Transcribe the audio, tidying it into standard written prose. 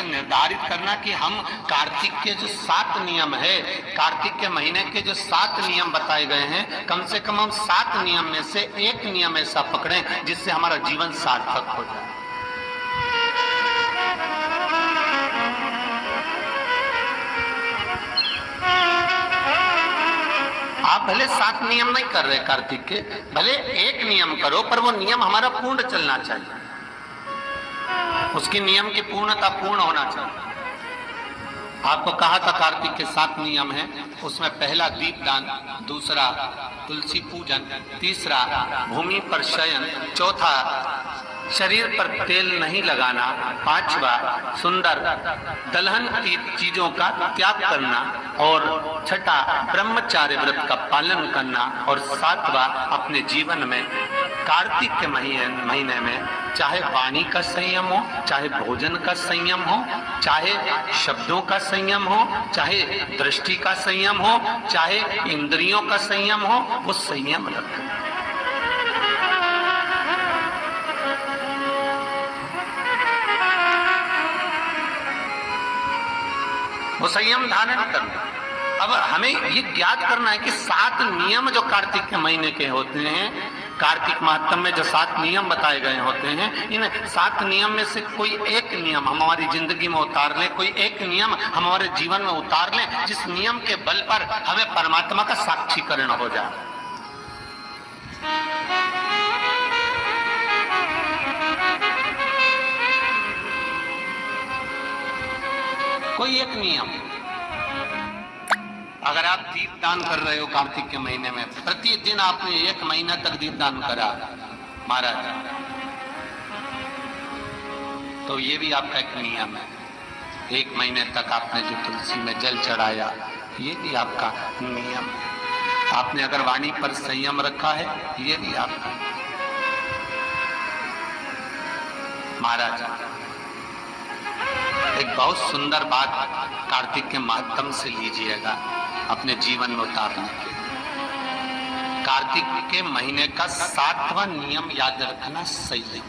से निर्धारित करना कि हम कार्तिक के जो 7 नियम है, कार्तिक के महीने के जो 7 नियम बताए गए हैं, कम से कम हम 7 नियम में से एक नियम ऐसा पकड़ें जिससे हमारा जीवन सार्थक हो जाए। आप भले 7 नियम नहीं कर रहे कार्तिक के, भले एक नियम करो, पर वो नियम हमारा पूर्ण चलना चाहिए, उसकी नियम की पूर्णता पूर्ण होना चाहिए। आपको कहा था कार्तिक के 7 नियम हैं, उसमें पहला दीपदान, दूसरा तुलसी पूजन, तीसरा भूमि पर शयन, चौथा शरीर पर तेल नहीं लगाना, पांचवा सुंदर दलहन की चीजों का त्याग करना, और छठा ब्रह्मचार्य व्रत का पालन करना, और सातवां अपने जीवन में कार्तिक के महीने में चाहे वाणी का संयम हो, चाहे भोजन का संयम हो, चाहे शब्दों का संयम हो, चाहे दृष्टि का संयम हो, चाहे इंद्रियों का संयम हो, वो संयम रखें। वो संयम धारण करना। अब हमें ये ज्ञात करना है कि 7 नियम जो कार्तिक के महीने के होते हैं, कार्तिक माहत्म में जो 7 नियम बताए गए होते हैं, इन 7 नियम में से कोई एक नियम हम हमारी जिंदगी में उतार लें, कोई एक नियम हम हमारे जीवन में उतार लें, जिस नियम के बल पर हमें परमात्मा का साक्षीकरण हो जाए। कोई एक नियम, अगर आप दीपदान कर रहे हो कार्तिक के महीने में, प्रतिदिन आपने 1 महीना तक दीपदान करा महाराज, तो ये भी आपका एक नियम है। 1 महीने तक आपने जो तुलसी में जल चढ़ाया, ये भी आपका नियम है। आपने अगर वाणी पर संयम रखा है, ये भी आपका। महाराज एक बहुत सुंदर बात कार्तिक के माध्यम से लीजिएगा अपने जीवन में उतारने के। कार्तिक के महीने का 7वां नियम याद रखना सही है।